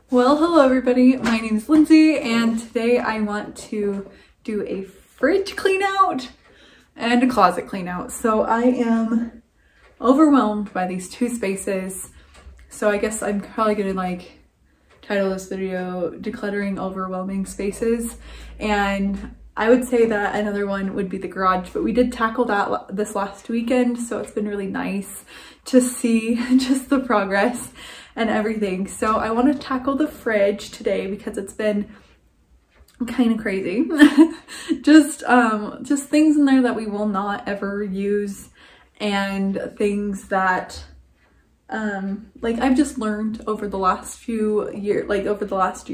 Well, hello everybody. My name is Lindsay and today I want to do a fridge clean out and a closet clean out. So I am overwhelmed by these two spaces. So I guess I'm probably gonna title this video Decluttering Overwhelming Spaces. And I would say that another one would be the garage, but we did tackle that this last weekend. So it's been really nice to see just the progress and everything. So I want to tackle the fridge today because it's been kind of crazy. just things in there that we will not ever use, and things that I've just learned over the last few years, over the last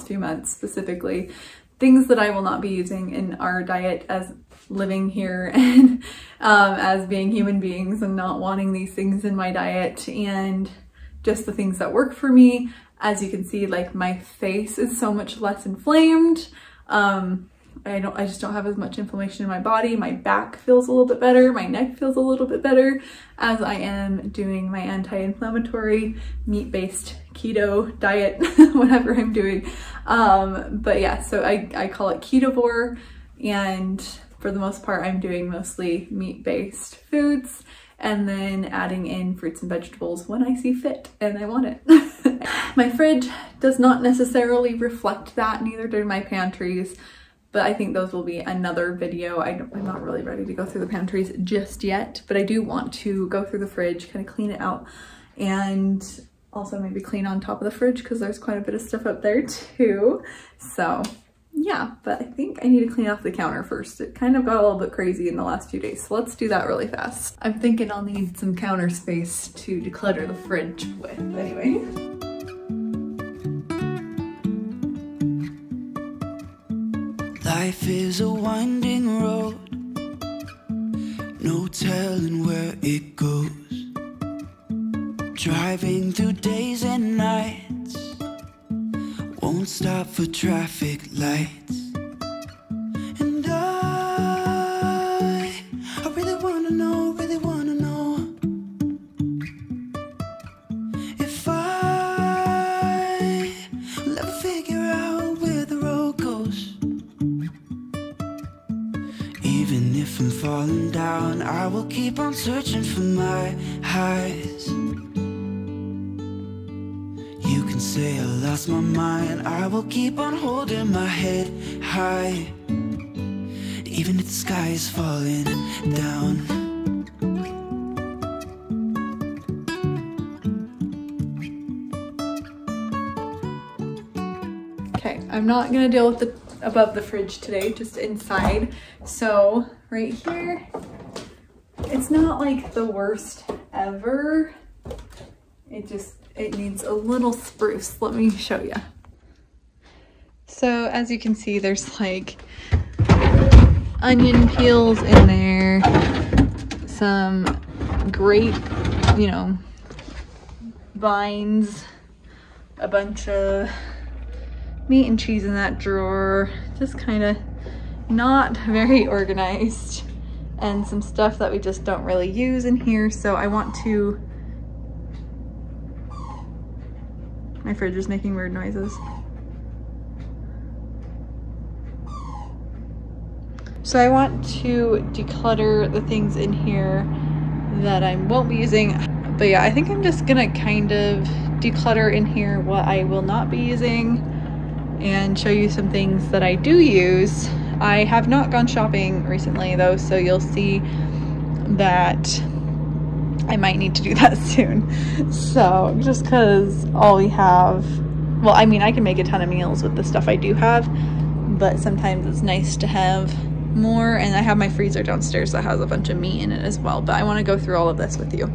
few months specifically, things that I will not be using in our diet as living here and as being human beings, and not wanting these things in my diet, and just the things that work for me. As you can see, my face is so much less inflamed. I just don't have as much inflammation in my body. My back feels a little bit better. My neck feels a little bit better as I am doing my anti-inflammatory meat-based keto diet, whatever I'm doing. But yeah, so I call it ketovore, and for the most part, I'm doing mostly meat-based foods, and then adding in fruits and vegetables when I see fit and I want it. My fridge does not necessarily reflect that, neither do my pantries, but I think those will be another video. I'm not really ready to go through the pantries just yet, but I do want to go through the fridge, kind of clean it out, and also maybe clean on top of the fridge because there's quite a bit of stuff up there too. So yeah, but I think I need to clean off the counter first. It kind of got a little bit crazy in the last few days, so let's do that really fast. I'm thinking I'll need some counter space to declutter the fridge with anyway. Life is a winding road, no telling where it goes. Driving through days and nights, won't stop for traffic lights. And I really wanna know if I will ever figure out where the road goes. Even if I'm falling down, I will keep on searching for my highs. You can say I lost my mind, I will keep on holding my head high, even if the sky is falling down. Okay, I'm not gonna deal with the above the fridge today, just inside. So right here, it's not the worst ever. It needs a little spruce. Let me show you. So as you can see, there's onion peels in there, some grape, vines, a bunch of meat and cheese in that drawer, just kind of not very organized, and some stuff that we just don't really use in here. So I want to, my fridge is making weird noises. So I want to declutter the things in here that I won't be using. But yeah, I think I'm just gonna kind of declutter in here what I will not be using and show you some things that I do use. I have not gone shopping recently though, so you'll see that I might need to do that soon. So just because all we have, well, I mean, I can make a ton of meals with the stuff I do have, but sometimes it's nice to have more. And I have my freezer downstairs that has a bunch of meat in it as well, but I want to go through all of this with you.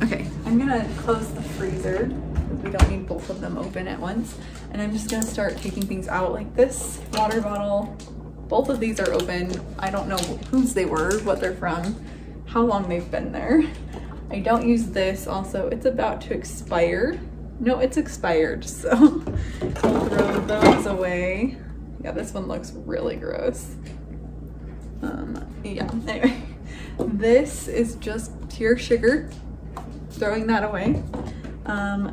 Okay, I'm gonna close the freezer because we don't need both of them open at once. And I'm just gonna start taking things out, like this water bottle. Both of these are open. I don't know whose they were, what they're from, how long they've been there. I don't use this. Also, it's about to expire. No, it's expired, so I'll throw those away. Yeah, this one looks really gross. Yeah, anyway, this is just pure sugar. Throwing that away.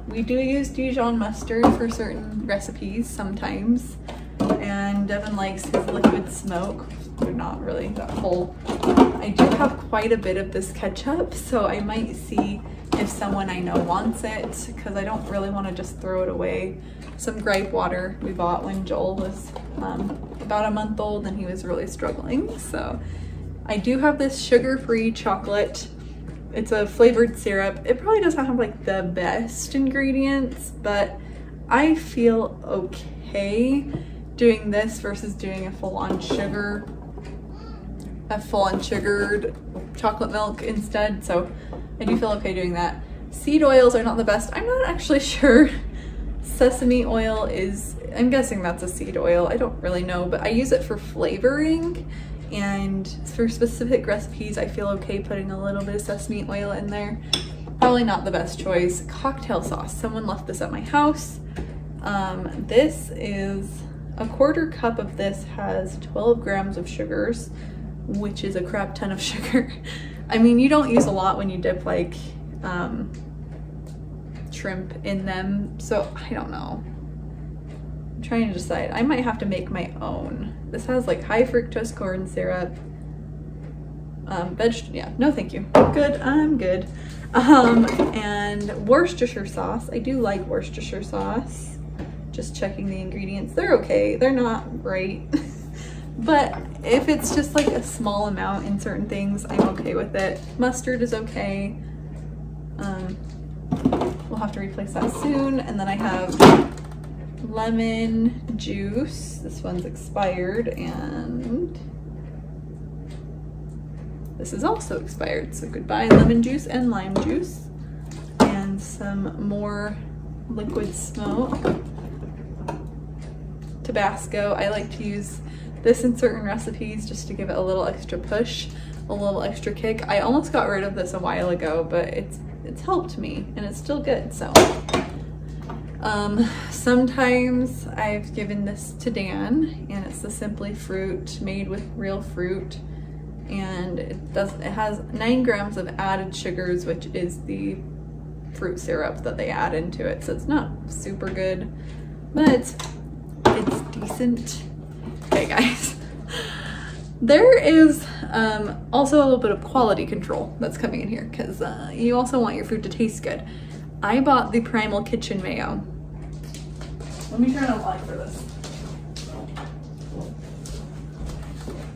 We do use Dijon mustard for certain recipes sometimes, and Devin likes his liquid smoke, but not really that whole. I do have quite a bit of this ketchup, so I might see if someone I know wants it, because I don't really want to just throw it away. Some gripe water we bought when Joel was about a month old and he was really struggling. So I do have this sugar-free chocolate. It's a flavored syrup. It probably doesn't have like the best ingredients, but I feel okay doing this versus doing a full-on sugared chocolate milk instead. So I do feel okay doing that. Seed oils are not the best. I'm not actually sure. Sesame oil is, I'm guessing that's a seed oil. I don't really know, but I use it for flavoring, and for specific recipes I feel okay putting a little bit of sesame oil in there. Probably not the best choice. Cocktail sauce. Someone left this at my house. This is a 1/4 cup of this has 12 grams of sugars, which is a crap ton of sugar. I mean, you don't use a lot when you dip like shrimp in them, so I don't know. I'm trying to decide. I might have to make my own. This has like high fructose corn syrup. Yeah, no thank you. Good, I'm good. And Worcestershire sauce. I do like Worcestershire sauce. Just checking the ingredients. They're okay. They're not great. But if it's just like a small amount in certain things, I'm okay with it. Mustard is okay. We'll have to replace that soon. And then I have lemon juice. This one's expired, and this is also expired. So goodbye lemon juice and lime juice. And some more liquid smoke. Tabasco. I like to use this in certain recipes just to give it a little extra push, a little extra kick. I almost got rid of this a while ago, but it's helped me and it's still good. So sometimes I've given this to Dan, and it's the Simply Fruit made with real fruit, and it has 9 grams of added sugars, which is the fruit syrup that they add into it. So it's not super good, but it's decent. Okay guys, there is also a little bit of quality control that's coming in here, because you also want your food to taste good. I bought the Primal Kitchen mayo. Let me turn on the light for this.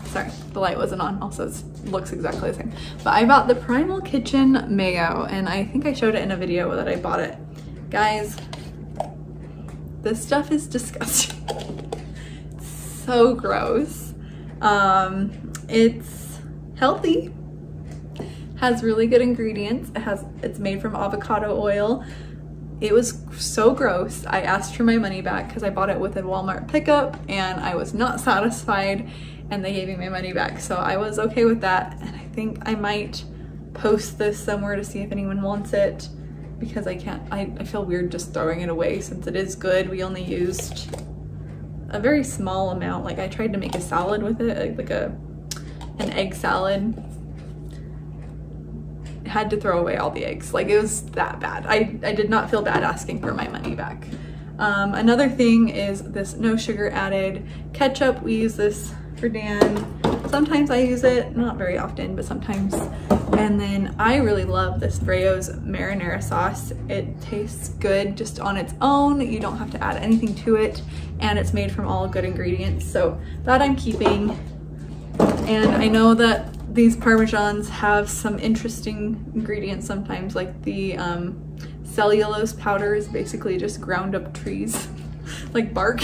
Sorry, the light wasn't on. Also, it looks exactly the same. But I bought the Primal Kitchen mayo, and I think I showed it in a video that I bought it. Guys, this stuff is disgusting. So gross. It's healthy, has really good ingredients. It's made from avocado oil. It was so gross. I asked for my money back because I bought it with a Walmart pickup and I was not satisfied, and they gave me my money back. So I was okay with that. And I think I might post this somewhere to see if anyone wants it, because I feel weird just throwing it away since it is good. We only used a very small amount. Like I tried to make a salad with it, like an egg salad. Had to throw away all the eggs. Like it was that bad. I did not feel bad asking for my money back. Another thing is this no sugar added ketchup. We use this for Dan. Sometimes I use it, not very often, but sometimes. And then I really love this Rayo's marinara sauce. It tastes good just on its own. You don't have to add anything to it, and it's made from all good ingredients. So that I'm keeping. And I know that these Parmesans have some interesting ingredients sometimes, like the cellulose powder is basically just ground up trees, like bark.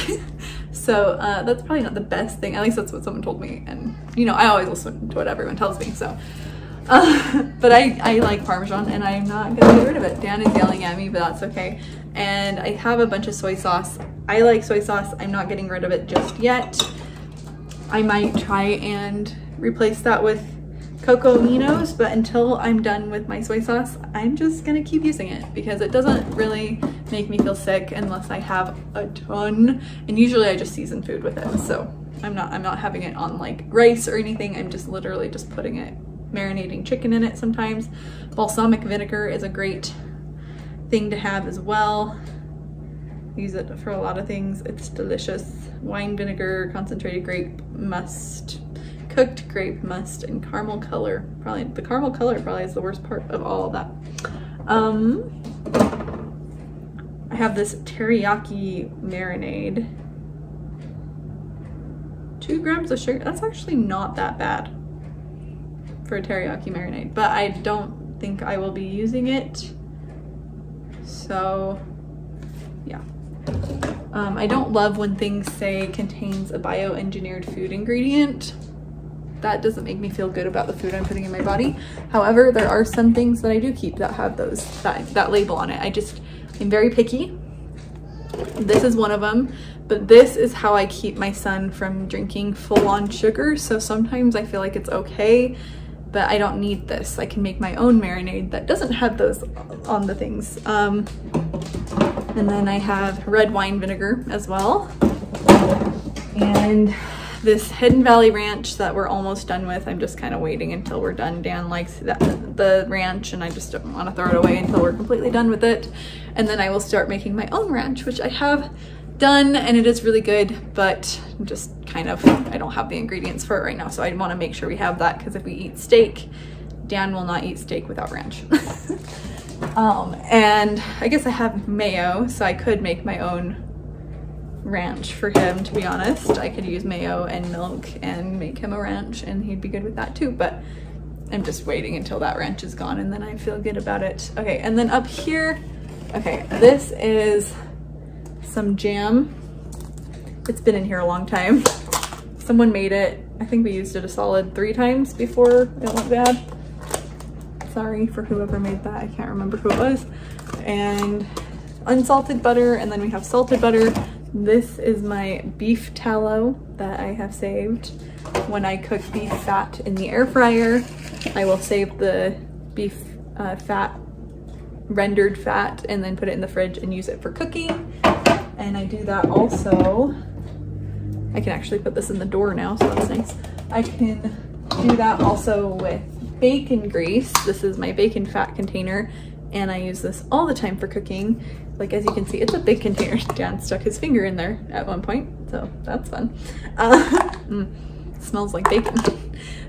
So that's probably not the best thing. At least that's what someone told me. And you know, I always listen to what everyone tells me. So, but I like Parmesan, and I'm not gonna get rid of it. Dan is yelling at me, but that's okay. And I have a bunch of soy sauce. I like soy sauce. I'm not getting rid of it just yet. I might try and replace that with Cocoa Aminos, but until I'm done with my soy sauce, I'm just gonna keep using it because it doesn't really make me feel sick unless I have a ton. And usually I just season food with it, so I'm not having it on like rice or anything. I'm just literally just putting it, marinating chicken in it sometimes. Balsamic vinegar is a great thing to have as well. Use it for a lot of things. It's delicious. Wine vinegar, concentrated grape must, cooked grape must, and caramel color. Probably the caramel color probably is the worst part of all of that. I have this teriyaki marinade. 2 grams of sugar. That's actually not that bad for a teriyaki marinade, but I don't think I will be using it. So yeah. I don't love when things say contains a bioengineered food ingredient. That doesn't make me feel good about the food I'm putting in my body. However, there are some things that I do keep that have that label on it. I'm very picky. This is one of them, but this is how I keep my son from drinking full-on sugar. So sometimes I feel like it's okay, but I don't need this. I can make my own marinade that doesn't have those on the things. And then I have red wine vinegar as well. And this Hidden Valley Ranch that we're almost done with. I'm just kind of waiting until we're done. Dan likes the ranch and I just don't want to throw it away until we're completely done with it. And then I will start making my own ranch, which I have done and it is really good, but just kind of, I don't have the ingredients for it right now. So I want to make sure we have that because if we eat steak, Dan will not eat steak without ranch. And I guess I have mayo, so I could make my own ranch for him, to be honest. I could use mayo and milk and make him a ranch and he'd be good with that too, but I'm just waiting until that ranch is gone and then I feel good about it. Okay, and then up here, okay, this is some jam. It's been in here a long time. Someone made it. I think we used it a solid 3 times before it went bad. Sorry for whoever made that. I can't remember who it was. And unsalted butter, and then we have salted butter. This is my beef tallow that I have saved. When I cook beef fat in the air fryer, I will save the beef fat, rendered fat, and then put it in the fridge and use it for cooking. And I do that also. I can actually put this in the door now, so that's nice. I can do that also with bacon grease. This is my bacon fat container, and I use this all the time for cooking. Like, as you can see, it's a big container. Dan stuck his finger in there at one point, so that's fun. Smells like bacon.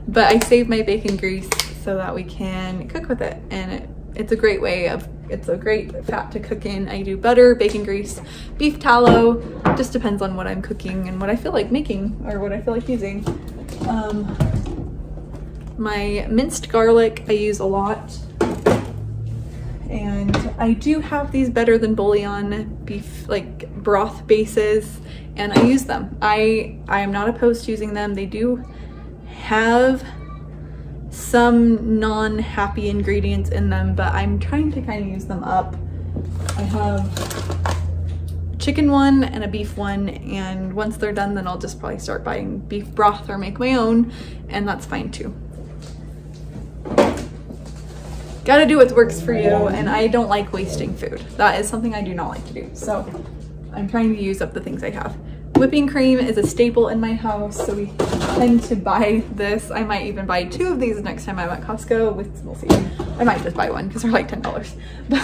But I save my bacon grease so that we can cook with it, and it's a great way of, it's a great fat to cook in. I do butter, bacon grease, beef tallow, just depends on what I'm cooking and what I feel like making or what I feel like using. My minced garlic I use a lot. And I do have these better than bouillon beef, like broth bases, and I use them. I am not opposed to using them. They do have some non-happy ingredients in them, but I'm trying to kind of use them up. I have a chicken one and a beef one, and once they're done, then I'll just probably start buying beef broth or make my own, and that's fine too. Gotta do what works for you, and I don't like wasting food. That is something I do not like to do, so I'm trying to use up the things I have. Whipping cream is a staple in my house, so we tend to buy this. I might even buy 2 of these next time I'm at Costco. We'll see. I might just buy one because they're like $10. But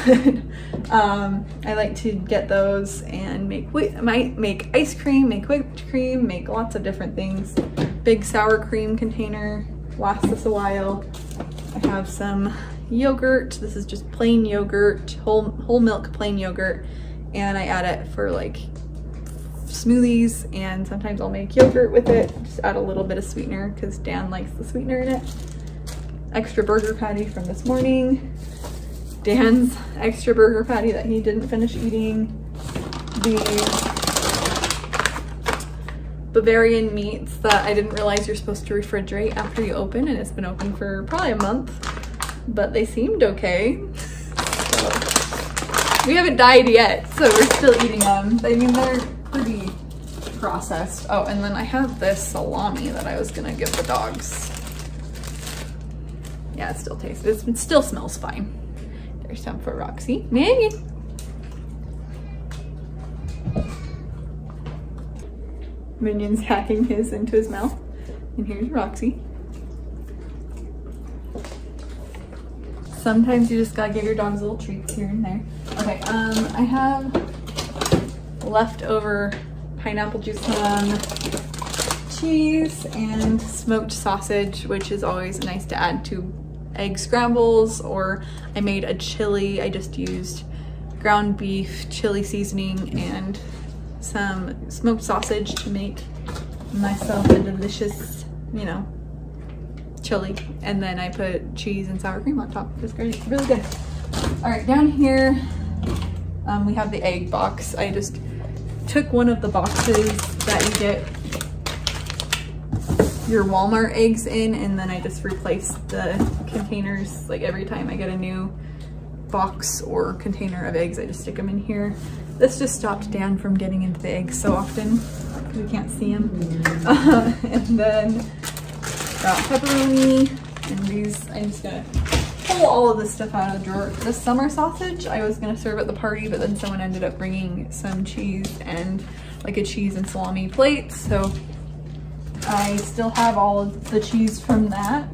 I like to get those and make ice cream, make whipped cream, make lots of different things. Big sour cream container, lasts us a while. I have some yogurt. This is just plain yogurt, whole milk plain yogurt, and I add it for like smoothies, and sometimes I'll make yogurt with it. Just add a little bit of sweetener because Dan likes the sweetener in it. Extra burger patty from this morning. Dan's extra burger patty that he didn't finish eating. The Bavarian meats that I didn't realize you're supposed to refrigerate after you open, and it's been open for probably a month, but they seemed okay. So we haven't died yet, so we're still eating them. I mean, they're pretty processed. Oh, and then I have this salami that I was gonna give the dogs. Yeah, it still tastes, it still smells fine. There's some for Roxy. Manny. Minion's hacking his into his mouth. And here's Roxy. Sometimes you just gotta give your dogs little treats here and there. Okay. Okay, I have leftover pineapple juice on cheese and smoked sausage, which is always nice to add to egg scrambles, or I made a chili. I just used ground beef, chili seasoning, and some smoked sausage to make myself a delicious, you know, chili. And then I put cheese and sour cream on top. It's great, really good. All right, down here we have the egg box. I just took one of the boxes that you get your Walmart eggs in, and then I just replaced the containers. Like every time I get a new box or container of eggs, I just stick them in here. This just stopped Dan from getting into the eggs so often. We can't see him. And then got pepperoni, and these, I'm just gonna pull all of this stuff out of the drawer. The summer sausage I was gonna serve at the party, but then someone ended up bringing some cheese and like a cheese and salami plate, so I still have all of the cheese from that.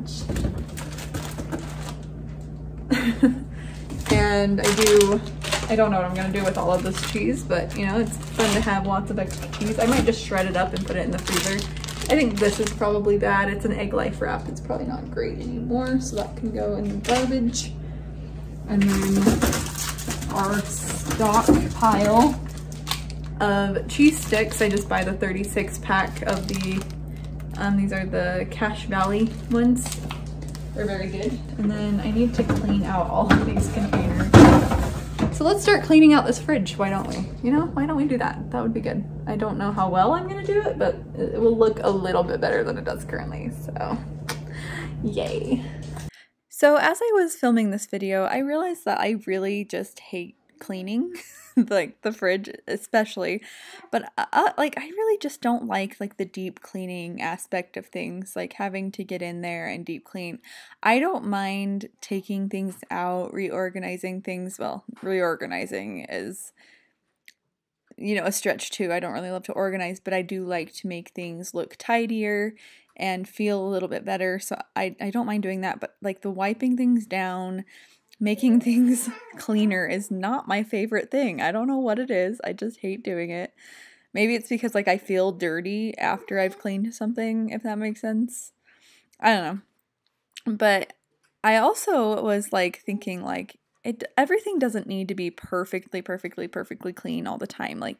And I don't know what I'm gonna do with all of this cheese, but you know, it's fun to have lots of extra cheese. I might just shred it up and put it in the freezer. I think this is probably bad. It's an egg life wrap. It's probably not great anymore, so that can go in the garbage. And then our stock pile of cheese sticks. I just buy the 36 pack of the, these are the Cache Valley ones. They're very good. And then I need to clean out all of these containers. So let's start cleaning out this fridge, why don't we? You know, why don't we do that? That would be good. I don't know how well I'm gonna do it, but it will look a little bit better than it does currently, so yay. So as I was filming this video, I realized that I really just hate cleaning, like the fridge especially, but like I really just don't like the deep cleaning aspect of things, like having to get in there and deep clean. I don't mind taking things out, reorganizing things. Well, reorganizing is, you know, a stretch too. I don't really love to organize, but I do like to make things look tidier and feel a little bit better, so I don't mind doing that. But like the wiping things down, making things cleaner is not my favorite thing. I don't know what it is. I just hate doing it. Maybe it's because like I feel dirty after I've cleaned something, if that makes sense. I don't know. But I also was like thinking like everything doesn't need to be perfectly clean all the time. Like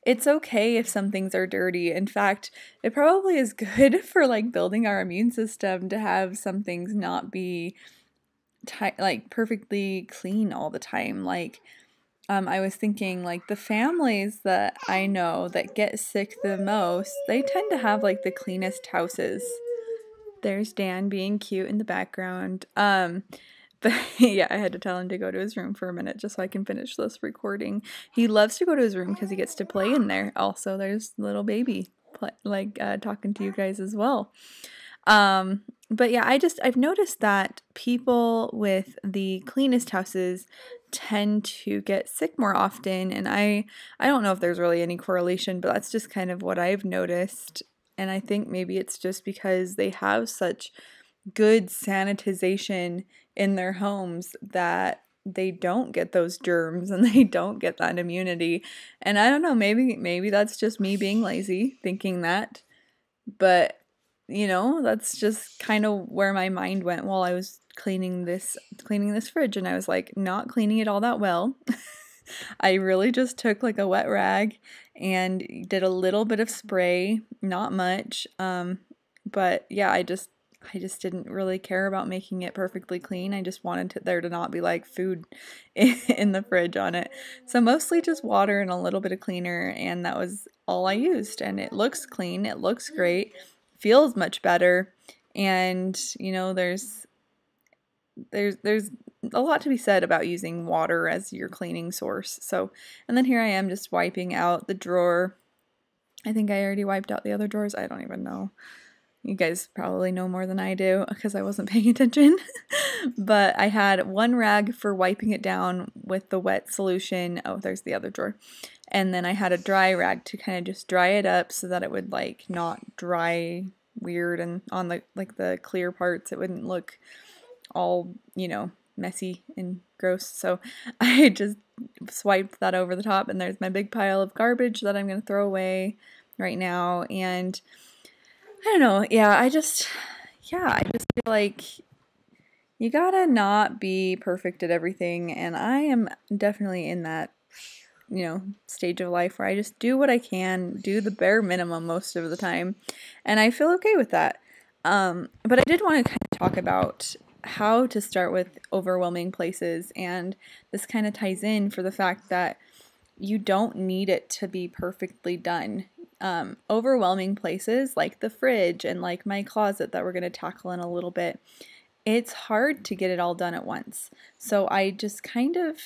it's okay if some things are dirty. In fact, it probably is good for like building our immune system to have some things not be like perfectly clean all the time. Like I was thinking like the families that I know that get sick the most, they tend to have like the cleanest houses. There's Dan being cute in the background. But yeah, I had to tell him to go to his room for a minute just so I can finish this recording. He loves to go to his room because he gets to play in there. Also, there's little baby talking to you guys as well. But yeah, I've noticed that people with the cleanest houses tend to get sick more often, and I don't know if there's really any correlation, but that's just kind of what I've noticed. And I think maybe it's just because they have such good sanitization in their homes that they don't get those germs and they don't get that immunity. And I don't know, maybe that's just me being lazy thinking that, but you know, that's just kind of where my mind went while I was cleaning this fridge, and I was like not cleaning it all that well. I really just took like a wet rag and did a little bit of spray, not much. But yeah, I just didn't really care about making it perfectly clean. I just wanted there to not be like food in the fridge on it. So mostly just water and a little bit of cleaner, and that was all I used. And it looks clean, it looks great, feels much better, and you know, there's a lot to be said about using water as your cleaning source. So, and then here I am just wiping out the drawer. I think I already wiped out the other drawers. I don't even know. You guys probably know more than I do because I wasn't paying attention. But I had one rag for wiping it down with the wet solution. Oh, there's the other drawer. And then I had a dry rag to kind of just dry it up so that it would like not dry weird, and on the like the clear parts it wouldn't look all, you know, messy and gross. So I just swiped that over the top, and there's my big pile of garbage that I'm going to throw away right now. And I don't know. Yeah, I just feel like you gotta not be perfect at everything. And I am definitely in that, you know, stage of life where I just do what I can, do the bare minimum most of the time. And I feel okay with that. But I did want to kind of talk about how to start with overwhelming places, and this kind of ties in for the fact that you don't need it to be perfectly done. Overwhelming places like the fridge and like my closet that we're going to tackle in a little bit, it's hard to get it all done at once. So I just kind of,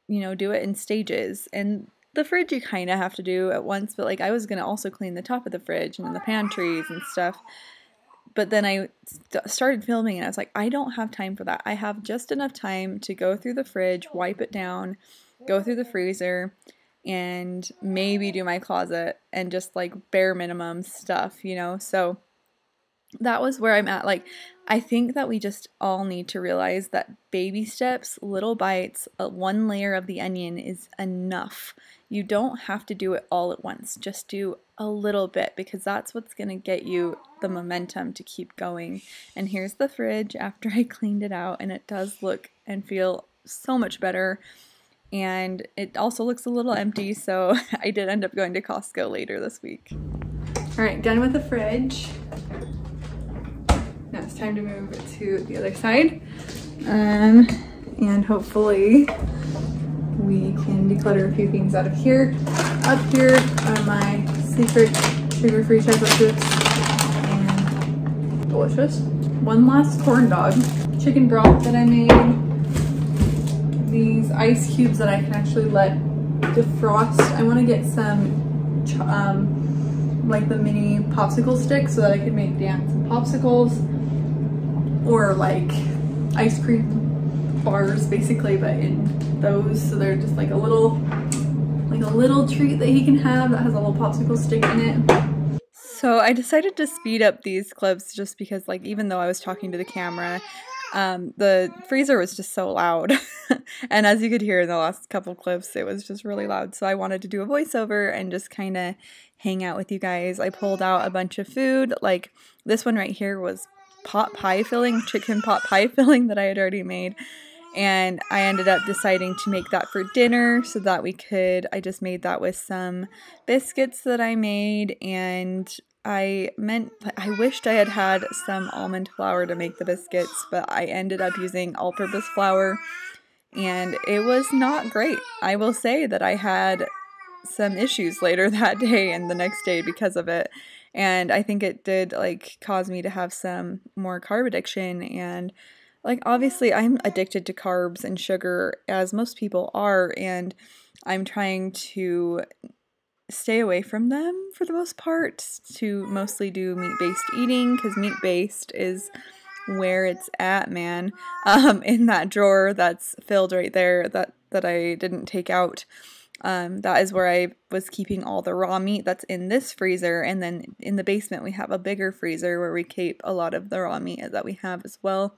you know, do it in stages. And the fridge you kind of have to do at once, but like I was going to also clean the top of the fridge and the pantries and stuff. But then I started filming and I was like, I don't have time for that. I have just enough time to go through the fridge, wipe it down, go through the freezer, and maybe do my closet and just like bare minimum stuff, you know? So that was where I'm at. Like, I think that we just all need to realize that baby steps, little bites, one layer of the onion is enough. You don't have to do it all at once. Just do a little bit, because that's what's going to get you the momentum to keep going. And here's the fridge after I cleaned it out, and it does look and feel so much better. And it also looks a little empty, so I did end up going to Costco later this week. All right, done with the fridge. Now it's time to move to the other side. And hopefully we can declutter a few things out of here. Up here are my secret sugar-free chocolate chips, and delicious. One last corn dog, chicken broth that I made, these ice cubes that I can actually let defrost. I want to get some like the mini popsicle sticks so that I can make dancing popsicles, or like ice cream bars basically, but in those, so they're just like a little treat that he can have that has a little popsicle stick in it. So I decided to speed up these clips just because, like, even though I was talking to the camera, the freezer was just so loud. And as you could hear in the last couple clips, it was just really loud. So I wanted to do a voiceover and just kind of hang out with you guys. I pulled out a bunch of food. Like this one right here was pot pie filling, chicken pot pie filling that I had already made. And I ended up deciding to make that for dinner so that I just made that with some biscuits that I made. And I wished I had had some almond flour to make the biscuits, but I ended up using all-purpose flour, and it was not great. I will say that I had some issues later that day and the next day because of it. And I think it did like cause me to have some more carb addiction. And like obviously I'm addicted to carbs and sugar, as most people are, and I'm trying to stay away from them for the most part, to mostly do meat-based eating, because meat-based is where it's at, man. In that drawer that's filled right there that I didn't take out, that is where I was keeping all the raw meat that's in this freezer. And then in the basement we have a bigger freezer where we keep a lot of the raw meat that we have as well.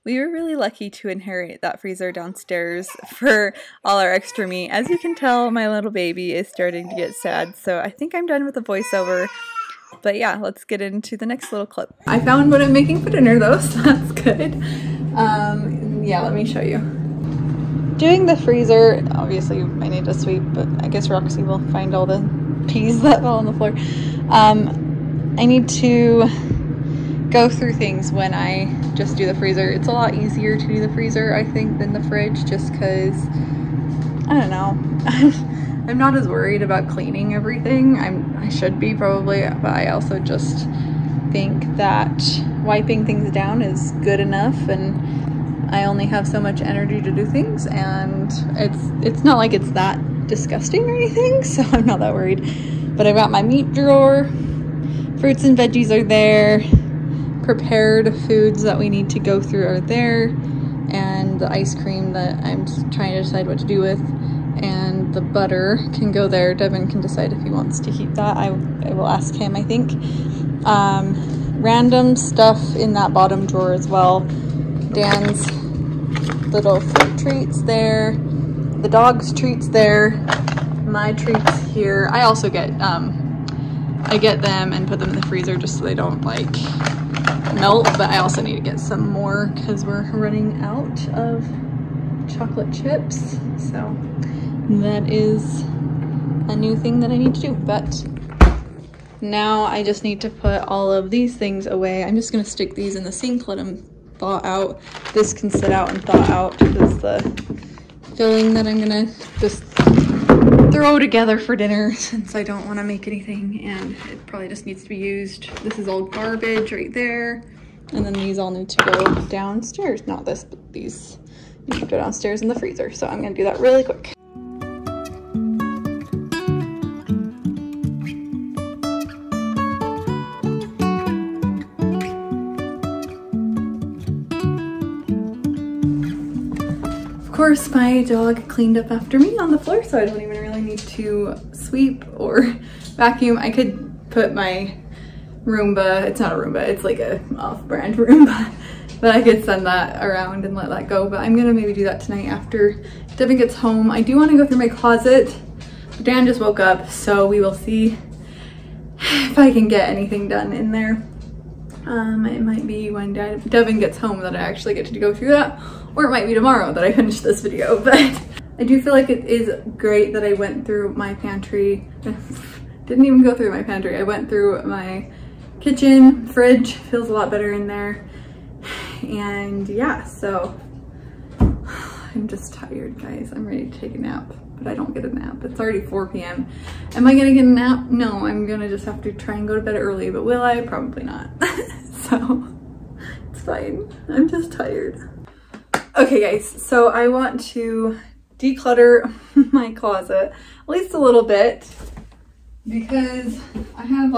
We were really lucky to inherit that freezer downstairs for all our extra meat. As you can tell, my little baby is starting to get sad, so I think I'm done with the voiceover. But yeah, let's get into the next little clip. I found what I'm making for dinner though, so that's good. Yeah, let me show you. Doing the freezer, obviously I need to sweep, but I guess Roxy will find all the peas that fell on the floor. I need to go through things when I just do the freezer. It's a lot easier to do the freezer, I think, than the fridge, just because, I don't know, I'm not as worried about cleaning everything. I should be probably, but I also just think that wiping things down is good enough, and I only have so much energy to do things, and it's not like it's that disgusting or anything, so I'm not that worried. But I've got my meat drawer, fruits and veggies are there, prepared foods that we need to go through are there, and the ice cream that I'm trying to decide what to do with, and the butter can go there. Devin can decide if he wants to keep that. I will ask him, I think. Random stuff in that bottom drawer as well. Dan's little fruit treats there, the dog's treats there, my treats here. I also get, I get them and put them in the freezer just so they don't like melt, but I also need to get some more because we're running out of chocolate chips. So that is a new thing that I need to do. But now I just need to put all of these things away. I'm just gonna stick these in the sink, let them thaw out. This can sit out and thaw out. This is the filling that I'm gonna just throw together for dinner since I don't want to make anything and it probably just needs to be used. This is all garbage right there, and then these all need to go downstairs. Not this, but these need to go downstairs in the freezer. So I'm gonna do that really quick. Of course, my dog cleaned up after me on the floor, so I don't even really need to sweep or vacuum. I could put my Roomba, it's not a Roomba, it's like a off-brand Roomba, but I could send that around and let that go. But I'm gonna maybe do that tonight after Devin gets home. I do want to go through my closet. Dan just woke up, so we will see if I can get anything done in there. It might be when Devin gets home that I actually get to go through that, or it might be tomorrow that I finish this video. But I do feel like it is great that I went through my pantry. Didn't even go through my pantry. I went through my kitchen, fridge, feels a lot better in there. And yeah, so I'm just tired, guys. I'm ready to take a nap, but I don't get a nap. It's already 4 p.m. Am I gonna get a nap? No, I'm gonna just have to try and go to bed early, but will I? Probably not. So it's fine. I'm just tired. Okay, guys, so I want to declutter my closet at least a little bit because I have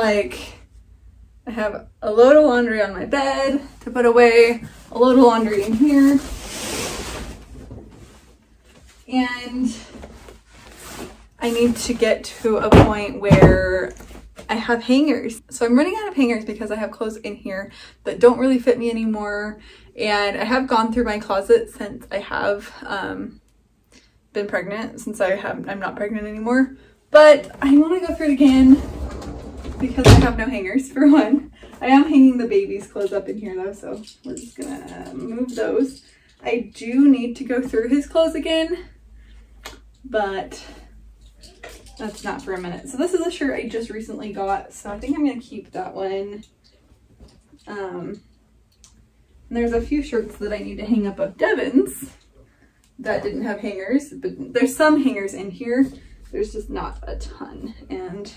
a load of laundry on my bed to put away, a load of laundry in here, and I need to get to a point where I have hangers. So I'm running out of hangers because I have clothes in here that don't really fit me anymore. And I have gone through my closet since I have been pregnant, since I'm not pregnant anymore. But I want to go through it again because I have no hangers for one. I am hanging the baby's clothes up in here though, so we're just gonna move those. I do need to go through his clothes again, but that's not for a minute. So this is a shirt I just recently got, so I think I'm gonna keep that one. And there's a few shirts that I need to hang up of Devin's that didn't have hangers, but there's some hangers in here. There's just not a ton. And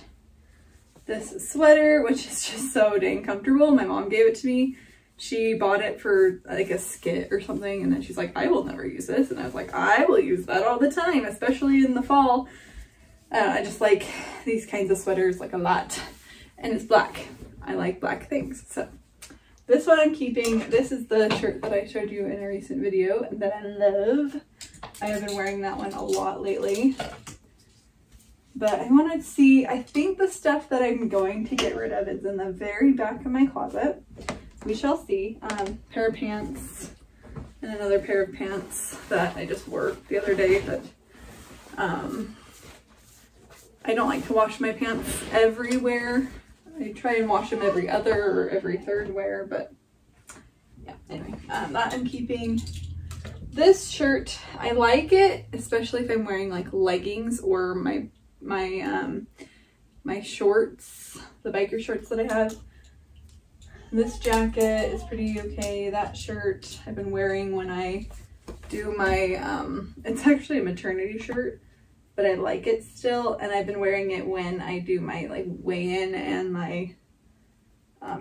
this sweater, which is just so dang comfortable. My mom gave it to me. She bought it for like a skit or something, and then she's like, I will never use this. And I was like, I will use that all the time, especially in the fall. I just like these kinds of sweaters like a lot, and it's black. I like black things. So this one I'm keeping. This is the shirt that I showed you in a recent video that I love. I have been wearing that one a lot lately. But I want to see, I think the stuff that I'm going to get rid of is in the very back of my closet. We shall see. Pair of pants and another pair of pants that I just wore the other day that I don't like to wash my pants everywhere. I try and wash them every other or every third wear, but yeah, anyway, that I'm keeping. This shirt, I like it, especially if I'm wearing like leggings or my shorts, the biker shorts that I have. This jacket is pretty okay. That shirt I've been wearing when I do my, it's actually a maternity shirt, but I like it still, and I've been wearing it when I do my like weigh-in and my,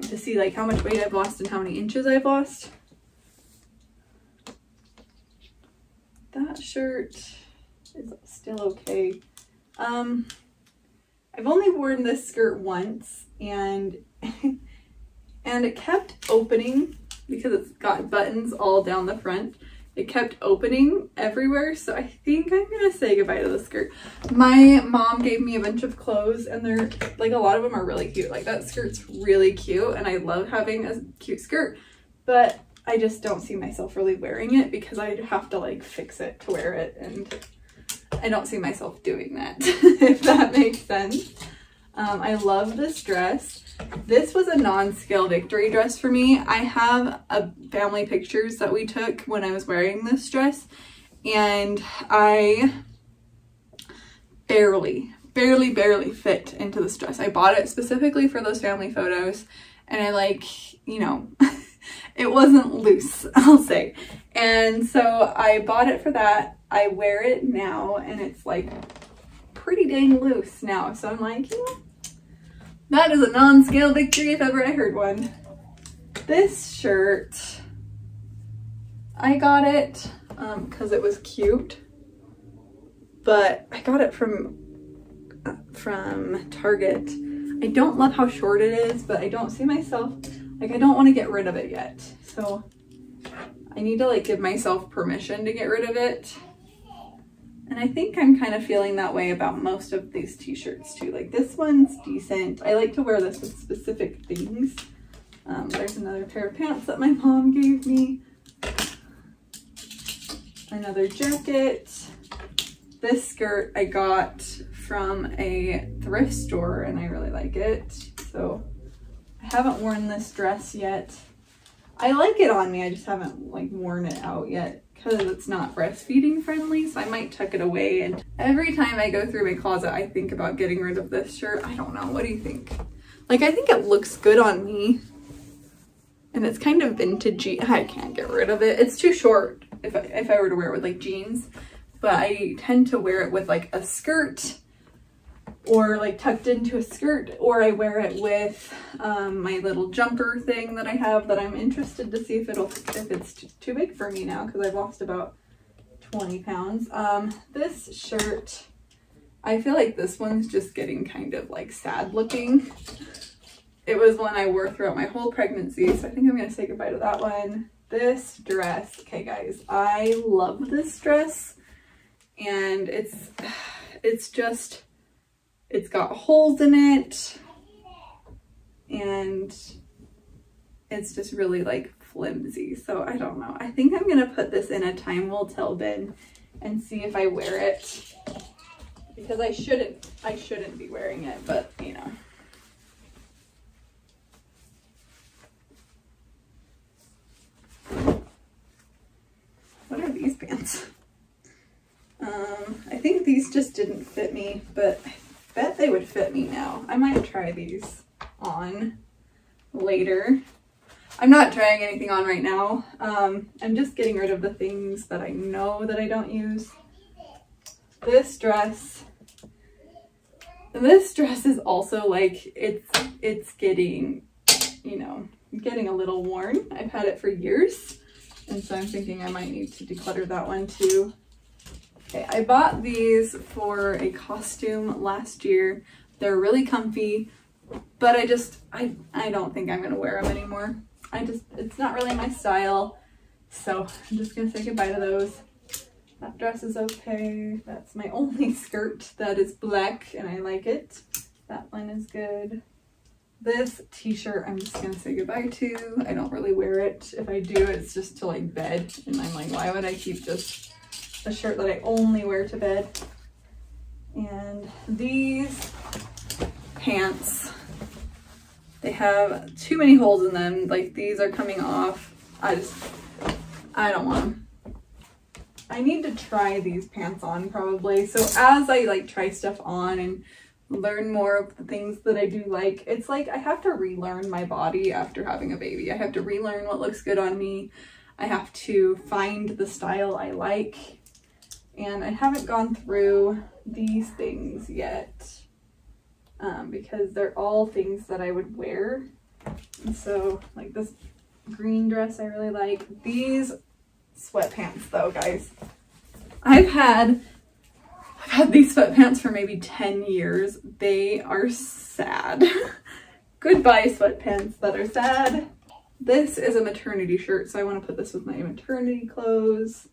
to see like how much weight I've lost and how many inches I've lost. That shirt is still okay. I've only worn this skirt once, and and it kept opening because it's got buttons all down the front. It kept opening everywhere, so I think I'm gonna say goodbye to the skirt. My mom gave me a bunch of clothes, and they're like, a lot of them are really cute. Like that skirt's really cute, and I love having a cute skirt, but I just don't see myself really wearing it because I'd have to like fix it to wear it, and I don't see myself doing that, if that makes sense. I love this dress. This was a non-scale victory dress for me. I have family pictures that we took when I was wearing this dress, and I barely fit into this dress. I bought it specifically for those family photos, and I like, you know, it wasn't loose, I'll say. And so I bought it for that. I wear it now and it's like pretty dang loose now. So I'm like, you know, that is a non-scale victory if ever I heard one. This shirt, I got it because it was cute, but I got it from Target. I don't love how short it is, but I don't see myself, like, I don't want to get rid of it yet. So I need to like give myself permission to get rid of it. And I think I'm kind of feeling that way about most of these t-shirts too. Like this one's decent. I like to wear this with specific things. There's another pair of pants that my mom gave me. Another jacket. This skirt I got from a thrift store and I really like it. So I haven't worn this dress yet. I like it on me, I just haven't like worn it out yet because it's not breastfeeding friendly, so I might tuck it away. And every time I go through my closet, I think about getting rid of this shirt. I don't know, what do you think? Like, I think it looks good on me and it's kind of vintagey. I can't get rid of it. It's too short if I were to wear it with like jeans, but I tend to wear it with like a skirt or like tucked into a skirt, or I wear it with my little jumper thing that I have that I'm interested to see if it's too big for me now because I've lost about 20 pounds. This shirt, I feel like this one's just getting kind of like sad looking. It was one I wore throughout my whole pregnancy, so I think I'm gonna say goodbye to that one. This dress, okay guys, I love this dress, and it's just, it's got holes in it and it's just really like flimsy. So I don't know. I think I'm gonna put this in a time will tell bin and see if I wear it, because I shouldn't be wearing it, but you know. What are these pants? I think these just didn't fit me, but I bet they would fit me now. I might try these on later. I'm not trying anything on right now. I'm just getting rid of the things that I know that I don't use. This dress is also like, it's getting, you know, getting a little worn. I've had it for years, and so I'm thinking I might need to declutter that one too. Okay, I bought these for a costume last year. They're really comfy, but I don't think I'm gonna wear them anymore. It's not really my style, so I'm just gonna say goodbye to those. That dress is okay. That's my only skirt that is black and I like it. That one is good. This t-shirt I'm just gonna say goodbye to. I don't really wear it. If I do, it's just to like bed, and I'm like, why would I keep just a shirt that I only wear to bed? And these pants, they have too many holes in them. Like, these are coming off. I don't want them. I need to try these pants on probably. So as I like try stuff on and learn more of the things that I do like, it's like I have to relearn my body after having a baby. I have to relearn what looks good on me. I have to find the style I like. And I haven't gone through these things yet because they're all things that I would wear. And so like this green dress I really like. These sweatpants though, guys. I've had these sweatpants for maybe 10 years. They are sad. Goodbye sweatpants that are sad. This is a maternity shirt, so I want to put this with my maternity clothes.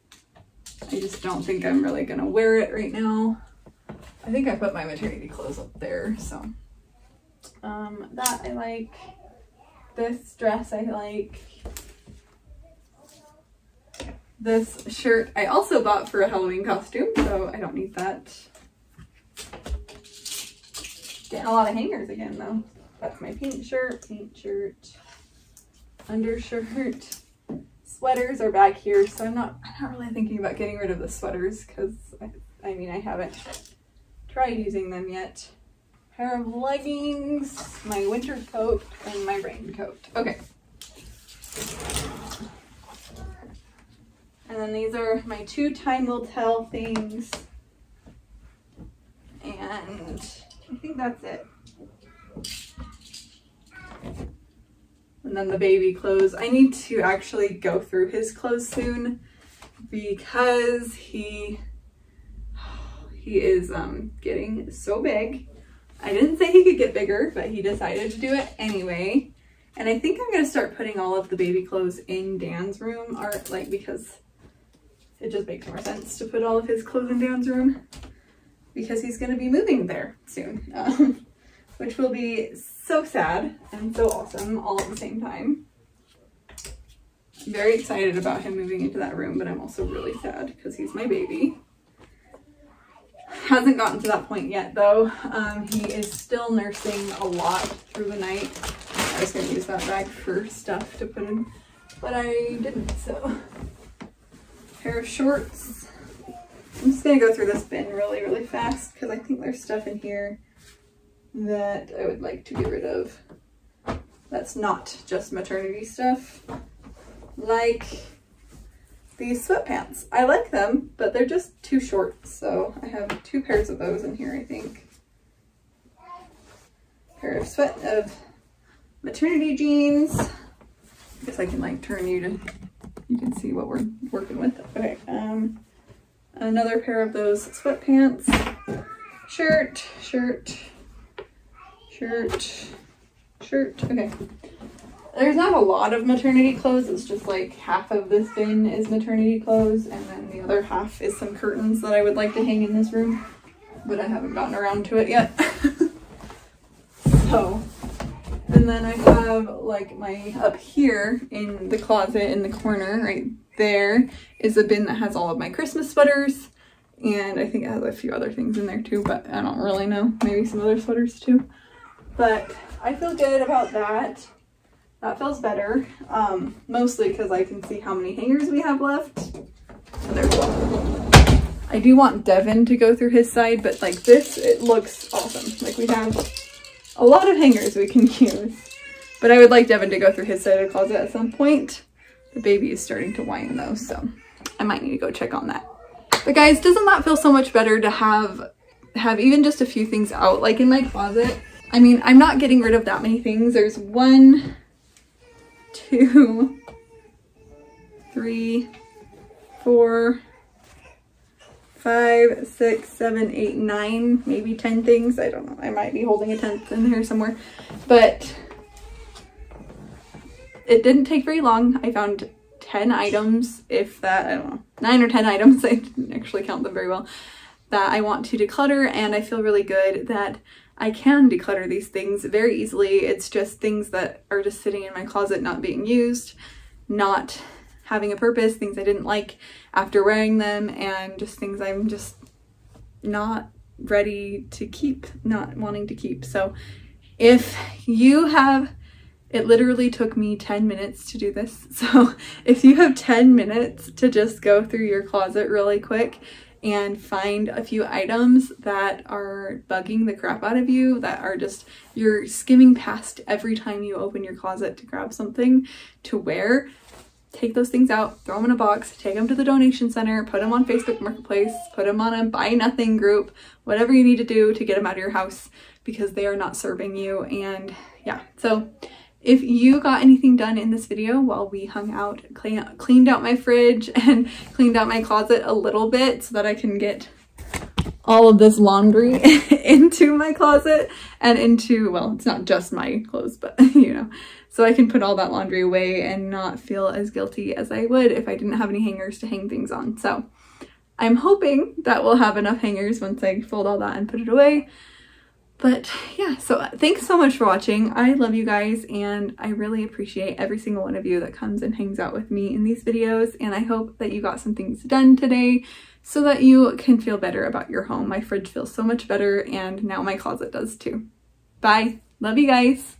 I just don't think I'm really gonna wear it right now. I think I put my maternity clothes up there, so. That I like. This dress I like. This shirt I also bought for a Halloween costume, so I don't need that. Getting a lot of hangers again though. That's my paint shirt, undershirt. Sweaters are back here, so I'm not really thinking about getting rid of the sweaters because I mean I haven't tried using them yet. Pair of leggings, my winter coat, and my raincoat. Okay. And then these are my 2 time will tell things. And I think that's it. And then the baby clothes. I need to actually go through his clothes soon because he is getting so big. I didn't say he could get bigger, but he decided to do it anyway. And I think I'm gonna start putting all of the baby clothes in Dan's room, or like, because it just makes more sense to put all of his clothes in Dan's room because he's gonna be moving there soon, which will be so sad and so awesome all at the same time. I'm very excited about him moving into that room, but I'm also really sad because he's my baby. Hasn't gotten to that point yet though. He is still nursing a lot through the night. I was gonna use that bag for stuff to put in, but I didn't, so. Pair of shorts. I'm just gonna go through this bin really fast because I think there's stuff in here that I would like to get rid of. That's not just maternity stuff. Like these sweatpants. I like them, but they're just too short. So I have 2 pairs of those in here, I think. Pair of maternity jeans. I guess I can like turn you to, you can see what we're working with. Okay, another pair of those sweatpants. Shirt. Okay. There's not a lot of maternity clothes. It's just like half of this bin is maternity clothes, and then the other half is some curtains that I would like to hang in this room, but I haven't gotten around to it yet. So, and then I have like my, up here in the closet in the corner right there is a bin that has all of my Christmas sweaters, and I think it has a few other things in there too, but I don't really know. Maybe some other sweaters too. But I feel good about that. That feels better, mostly because I can see how many hangers we have left. So there's one. I do want Devin to go through his side, but like this, it looks awesome. Like we have a lot of hangers we can use, but I would like Devin to go through his side of the closet at some point. The baby is starting to whine though, so I might need to go check on that. But guys, doesn't that feel so much better to have even just a few things out, like in my closet? I mean, I'm not getting rid of that many things. There's 1, 2, 3, 4, 5, 6, 7, 8, 9, maybe 10 things. I don't know. I might be holding a 10th in there somewhere, but it didn't take very long. I found 10 items, if that, I don't know, 9 or 10 items. I didn't actually count them very well, that I want to declutter, and I feel really good that I can declutter these things very easily. It's just things that are just sitting in my closet, not being used, not having a purpose, things I didn't like after wearing them, and just things I'm just not ready to keep, not wanting to keep. So if you have, it literally took me 10 minutes to do this. So if you have 10 minutes to just go through your closet really quick and find a few items that are bugging the crap out of you, that are just, you're skimming past every time you open your closet to grab something to wear, take those things out, throw them in a box, take them to the donation center, put them on Facebook Marketplace, put them on a buy nothing group, whatever you need to do to get them out of your house, because they are not serving you. And yeah, so if you got anything done in this video while we hung out, cleaned out my fridge and cleaned out my closet a little bit so that I can get all of this laundry into my closet and into, well, it's not just my clothes, but you know, so I can put all that laundry away and not feel as guilty as I would if I didn't have any hangers to hang things on. So I'm hoping that we'll have enough hangers once I fold all that and put it away. But yeah, so thanks so much for watching. I love you guys, and I really appreciate every single one of you that comes and hangs out with me in these videos, and I hope that you got some things done today so that you can feel better about your home. My fridge feels so much better, and now my closet does too. Bye. Love you guys.